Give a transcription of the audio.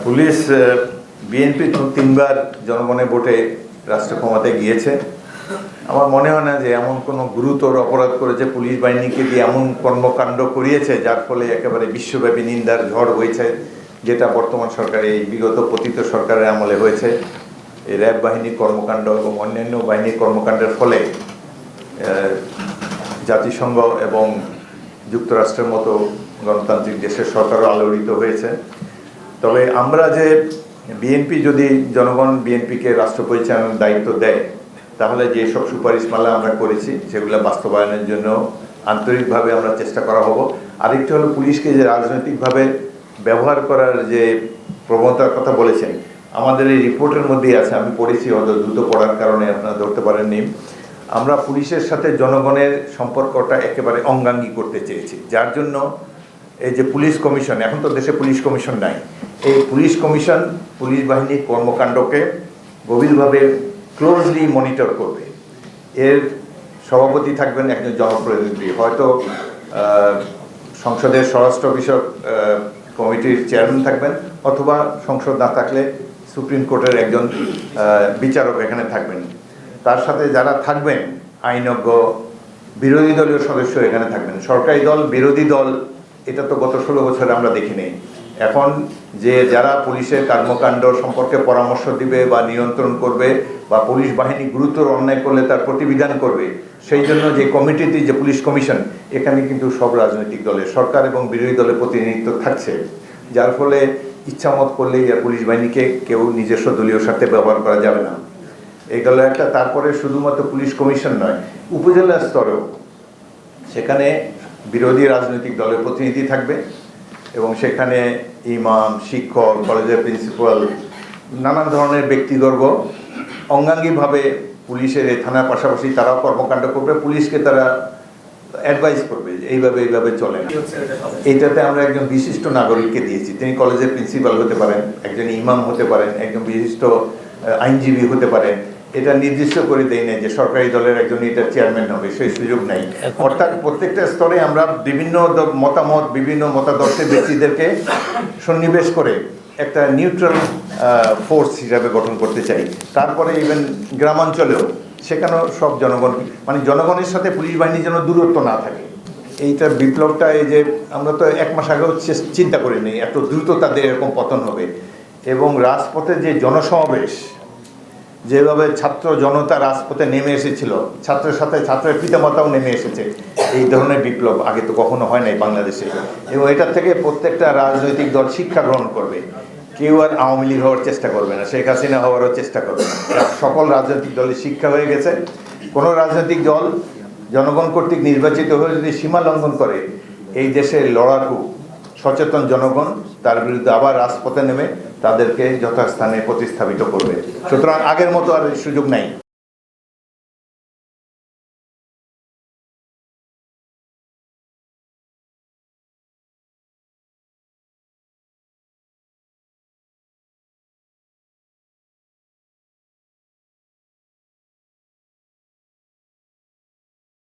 Police BNP তিনবার জনগণের ভোটে রাষ্ট্র ক্ষমতায় গিয়েছে। আমার মনে হয় না যে এমন কোনো গুরুতর অপরাধ করেছে, পুলিশ বাহিনীকে দিয়ে এমন কর্মকাণ্ড করিয়েছে যার ফলে একেবারে বিশ্বব্যাপী নিন্দার ঝড় হয়েছে, যেটা বর্তমান সরকার এই বিগত পতিত সরকারের আমলে হয়েছে। এই র্যাব বাহিনীর কর্মকাণ্ড এবং অন্যান্য বাহিনীর কর্মকাণ্ডের ফলে জাতিসংঘ এবং যুক্তরাষ্ট্রের মতো গণতান্ত্রিক দেশের সরকারও আলোড়িত হয়েছে। তবে আমরা যে বিএনপি যদি জনগণ বিএনপিকে রাষ্ট্র পরিচালনার দায়িত্ব দেয়, তাহলে যেসব সুপারিশমালা আমরা করেছি সেগুলো বাস্তবায়নের জন্য আন্তরিকভাবে আমরা চেষ্টা করা হব। আরেকটি হলো পুলিশকে যে রাজনৈতিকভাবে ব্যবহার করার যে প্রবণতার কথা বলেছেন, আমাদের এই রিপোর্টের মধ্যেই আছে, আমি পড়েছি, হয়তো দ্রুত পড়ার কারণে আপনারা ধরতে পারেননি। আমরা পুলিশের সাথে জনগণের সম্পর্কটা একেবারে অঙ্গাঙ্গী করতে চেয়েছি, যার জন্য এই যে পুলিশ কমিশন, এখন তো দেশে পুলিশ কমিশন নাই, এই পুলিশ কমিশন পুলিশ বাহিনীর কর্মকাণ্ডকে গভীরভাবে ক্লোজলি মনিটর করবে। এর সভাপতি থাকবেন একজন জনপ্রতিনিধি, হয়তো সংসদের স্বরাষ্ট্র বিষয়ক কমিটির চেয়ারম্যান থাকবেন, অথবা সংসদ না থাকলে সুপ্রিম কোর্টের একজন বিচারক এখানে থাকবেন। তার সাথে যারা থাকবেন আইনজ্ঞ, বিরোধী দলীয় সদস্য এখানে থাকবেন। সরকারি দল বিরোধী দল এটা তো গত 16 বছরে আমরা দেখি নেই। এখন যে যারা পুলিশের কর্মকাণ্ড সম্পর্কে পরামর্শ দিবে বা নিয়ন্ত্রণ করবে বা পুলিশ বাহিনী গুরুতর অন্যায় করলে তার প্রতিবিধান করবে, সেই জন্য যে কমিটিতে যে পুলিশ কমিশন, এখানে কিন্তু সব রাজনৈতিক দলের, সরকার এবং বিরোধী দলের প্রতিনিধিত্ব থাকছে, যার ফলে ইচ্ছামত করলেই আর পুলিশ বাহিনীকে কেউ নিজস্ব দলীয় স্বার্থে ব্যবহার করা যাবে না। এই গেল একটা। তারপরে শুধুমাত্র পুলিশ কমিশন নয়, উপজেলা স্তরেও সেখানে বিরোধী রাজনৈতিক দলের প্রতিনিধি থাকবে এবং সেখানে ইমাম, শিক্ষক, কলেজের প্রিন্সিপাল, নানান ধরনের ব্যক্তিবর্গ অঙ্গাঙ্গিভাবে পুলিশের এই থানার পাশাপাশি তারাও কর্মকাণ্ড করবে, পুলিশকে তারা অ্যাডভাইস করবে এইভাবে চলে না। এইটাতে আমরা একজন বিশিষ্ট নাগরিককে দিয়েছি, তিনি কলেজের প্রিন্সিপাল হতে পারেন, একজন ইমাম হতে পারেন, একজন বিশিষ্ট আইনজীবী হতে পারেন। এটা নির্দিষ্ট করে দেয় না যে সরকারি দলের একজন এটা চেয়ারম্যান হবে, সেই সুযোগ নাই। অর্থাৎ প্রত্যেকটা স্তরে আমরা বিভিন্ন মতামত, বিভিন্ন মতাদর্শের ব্যক্তিদেরকে সন্নিবেশ করে একটা নিউট্রাল ফোর্স হিসাবে গঠন করতে চাই। তারপরে ইভেন গ্রামাঞ্চলেও সেখানেও সব জনগণ, মানে জনগণের সাথে পুলিশ বাহিনীর যেন দূরত্ব না থাকে। এইটার বিপ্লবটা এই যে আমরা তো 1 মাস আগেও চিন্তা করি নি এত দ্রুত তাদের এরকম পতন হবে। এবং রাজপথে যে জনসমাবেশ, যেভাবে ছাত্র জনতা রাজপথে নেমে এসেছিল, ছাত্রের সাথে ছাত্রের পিতামাতাও নেমে এসেছে, এই ধরনের বিপ্লব আগে তো কখনো হয় নাই বাংলাদেশে। এবং এটার থেকে প্রত্যেকটা রাজনৈতিক দল শিক্ষা গ্রহণ করবে। কেউ আর আওয়ামী লীগ হওয়ার চেষ্টা করবে না, শেখ হাসিনা হওয়ারও চেষ্টা করবে না। সকল রাজনৈতিক দলের শিক্ষা হয়ে গেছে। কোনো রাজনৈতিক দল জনগণ কর্তৃক নির্বাচিত হয়ে যদি সীমা লঙ্ঘন করে, এই দেশের লড়াকু সচেতন জনগণ তার বিরুদ্ধে আবার রাজপথে নেমে তাদেরকে যথাস্থানে প্রতিস্থাপিত করবে। সুতরাং আগের মতো আর সুযোগ নাই।